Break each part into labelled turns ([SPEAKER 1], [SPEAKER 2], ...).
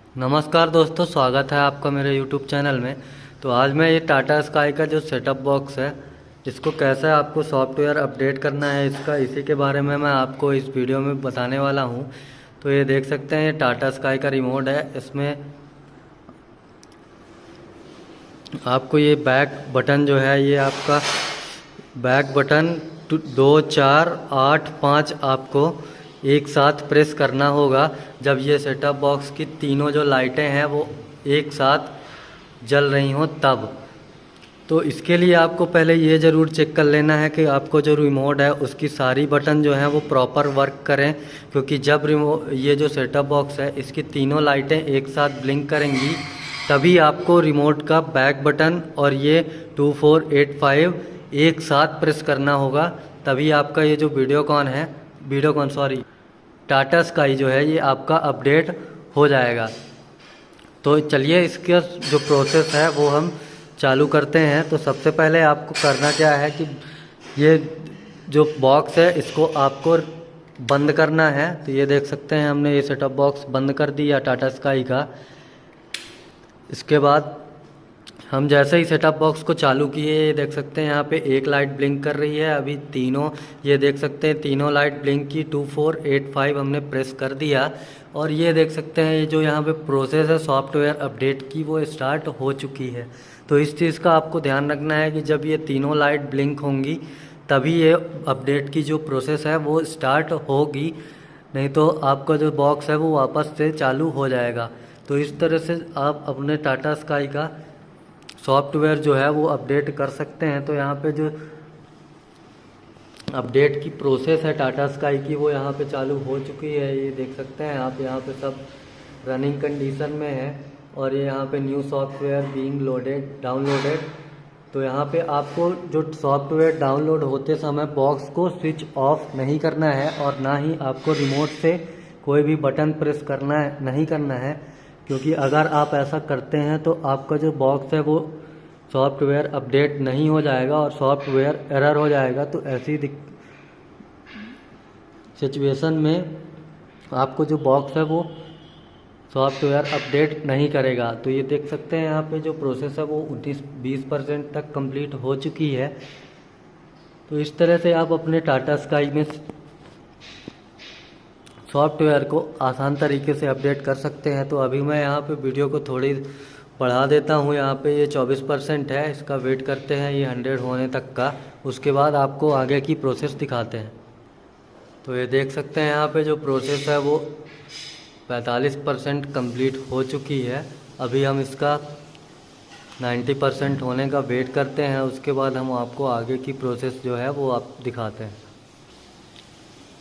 [SPEAKER 1] नमस्कार दोस्तों, स्वागत है आपका मेरे YouTube चैनल में। तो आज मैं ये टाटा स्काई का जो सेटअप बॉक्स है, इसको कैसे आपको सॉफ्टवेयर अपडेट करना है, इसी के बारे में मैं आपको इस वीडियो में बताने वाला हूँ। तो ये देख सकते हैं, ये टाटा स्काई का रिमोट है। इसमें आपको ये बैक बटन जो है, ये आपका बैक बटन 2, 4, 8, 5 आपको एक साथ प्रेस करना होगा। जब ये सेटअप बॉक्स की तीनों जो लाइटें हैं वो एक साथ जल रही हों तब। तो इसके लिए आपको पहले ये ज़रूर चेक कर लेना है कि आपको जो रिमोट है उसकी सारी बटन जो हैं वो प्रॉपर वर्क करें, क्योंकि जब ये जो सेटअप बॉक्स है इसकी तीनों लाइटें एक साथ ब्लिंक करेंगी तभी आपको रिमोट का बैक बटन और ये 2, 4, 8, 5 एक साथ प्रेस करना होगा। तभी आपका ये जो टाटा स्काई जो है ये आपका अपडेट हो जाएगा। तो चलिए इसका जो प्रोसेस है वो हम चालू करते हैं। तो सबसे पहले आपको करना क्या है कि ये जो बॉक्स है इसको आपको बंद करना है। तो ये देख सकते हैं, हमने ये सेटअप बॉक्स बंद कर दिया टाटा स्काई का। इसके बाद हम जैसे ही सेटअप बॉक्स को चालू किए, ये देख सकते हैं यहाँ पे एक लाइट ब्लिंक कर रही है। अभी तीनों, ये देख सकते हैं तीनों लाइट ब्लिंक की। 2, 4, 8, 5 हमने प्रेस कर दिया और ये देख सकते हैं ये जो यहाँ पे प्रोसेस है सॉफ्टवेयर अपडेट की वो स्टार्ट हो चुकी है। तो इस चीज़ का आपको ध्यान रखना है कि जब ये तीनों लाइट ब्लिंक होंगी तभी ये अपडेट की जो प्रोसेस है वो स्टार्ट होगी, नहीं तो आपका जो बॉक्स है वो वापस से चालू हो जाएगा। तो इस तरह से आप अपने टाटा स्काई का सॉफ्टवेयर जो है वो अपडेट कर सकते हैं। तो यहाँ पे जो अपडेट की प्रोसेस है टाटा स्काई की वो यहाँ पे चालू हो चुकी है। ये देख सकते हैं आप, यहाँ पे सब रनिंग कंडीशन में है और ये यहाँ पे न्यू सॉफ्टवेयर बीइंग डाउनलोडेड। तो यहाँ पे आपको जो सॉफ्टवेयर डाउनलोड होते समय बॉक्स को स्विच ऑफ नहीं करना है और ना ही आपको रिमोट से कोई भी बटन प्रेस नहीं करना है, क्योंकि अगर आप ऐसा करते हैं तो आपका जो बॉक्स है वो सॉफ्टवेयर अपडेट नहीं हो जाएगा और सॉफ्टवेयर एरर हो जाएगा। तो ऐसी सिचुएशन में आपको जो बॉक्स है वो सॉफ्टवेयर अपडेट नहीं करेगा। तो ये देख सकते हैं यहाँ पे जो प्रोसेस है वो 19-20% तक कंप्लीट हो चुकी है। तो इस तरह से आप अपने टाटा स्काई में सॉफ्टवेयर को आसान तरीके से अपडेट कर सकते हैं। तो अभी मैं यहाँ पे वीडियो को थोड़ी बढ़ा देता हूँ। यहाँ पे ये 24% है, इसका वेट करते हैं ये 100 होने तक का। उसके बाद आपको आगे की प्रोसेस दिखाते हैं। तो ये देख सकते हैं यहाँ पे जो प्रोसेस है वो 45% कंप्लीट हो चुकी है। अभी हम इसका 90% होने का वेट करते हैं, उसके बाद हम आपको आगे की प्रोसेस जो है वो आप दिखाते हैं।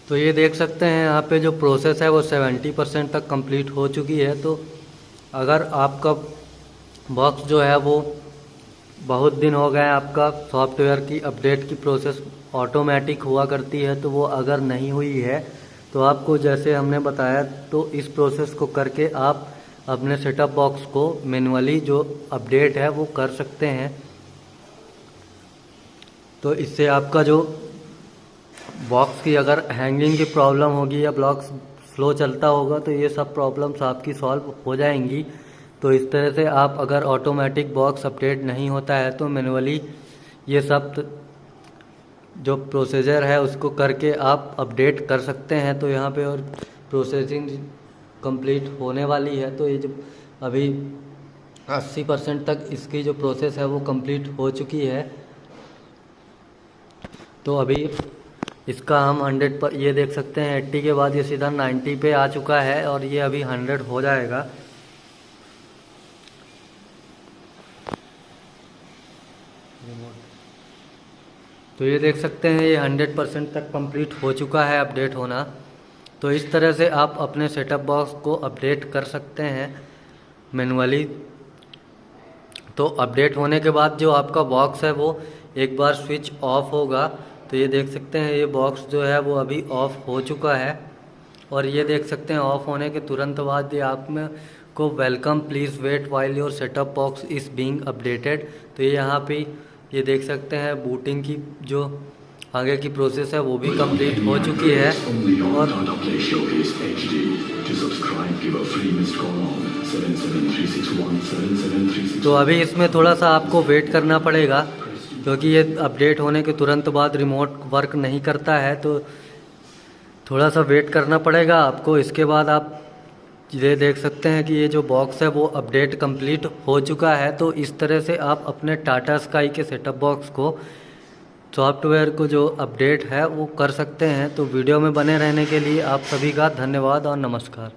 [SPEAKER 1] तो ये देख सकते हैं यहाँ पे जो प्रोसेस है वो 70% तक कंप्लीट हो चुकी है। तो अगर आपका बॉक्स जो है वो बहुत दिन हो गए, आपका सॉफ्टवेयर की अपडेट की प्रोसेस ऑटोमेटिक हुआ करती है, तो वो अगर नहीं हुई है तो आपको जैसे हमने बताया तो इस प्रोसेस को करके आप अपने सेटअप बॉक्स को मैन्युअली जो अपडेट है वो कर सकते हैं। तो इससे आपका जो बॉक्स की अगर हैंगिंग की प्रॉब्लम होगी या ब्लॉक स्लो चलता होगा तो ये सब प्रॉब्लम्स आपकी सॉल्व हो जाएंगी। तो इस तरह से आप अगर ऑटोमेटिक बॉक्स अपडेट नहीं होता है तो मैन्युअली ये सब जो प्रोसीजर है उसको करके आप अपडेट कर सकते हैं। तो यहाँ पे और प्रोसेसिंग कंप्लीट होने वाली है। तो ये जो अभी 80% तक इसकी जो प्रोसेस है वो कंप्लीट हो चुकी है। तो अभी इसका हम 100 पर, ये देख सकते हैं 80 के बाद ये सीधा 90 पे आ चुका है और ये अभी 100 हो जाएगा। तो ये देख सकते हैं ये 100% तक कंप्लीट हो चुका है अपडेट होना। तो इस तरह से आप अपने सेटअप बॉक्स को अपडेट कर सकते हैं मैन्युअली। तो अपडेट होने के बाद जो आपका बॉक्स है वो एक बार स्विच ऑफ होगा। तो ये देख सकते हैं ये बॉक्स जो है वो अभी ऑफ हो चुका है और ये देख सकते हैं ऑफ होने के तुरंत बाद ये आप में को welcome please wait while your setup box is being updated. तो ये यहाँ पे ये देख सकते हैं बूटिंग की जो आगे की प्रोसेस है वो भी कंप्लीट हो चुकी है। और तो अभी इसमें थोड़ा सा आपको वेट करना पड़ेगा, क्योंकि ये अपडेट होने के तुरंत बाद रिमोट वर्क नहीं करता है, तो थोड़ा सा वेट करना पड़ेगा आपको। इसके बाद आप ये देख सकते हैं कि ये जो बॉक्स है वो अपडेट कंप्लीट हो चुका है। तो इस तरह से आप अपने टाटा स्काई के सेटअप बॉक्स को, सॉफ्टवेयर को जो अपडेट है वो कर सकते हैं। तो वीडियो में बने रहने के लिए आप सभी का धन्यवाद और नमस्कार।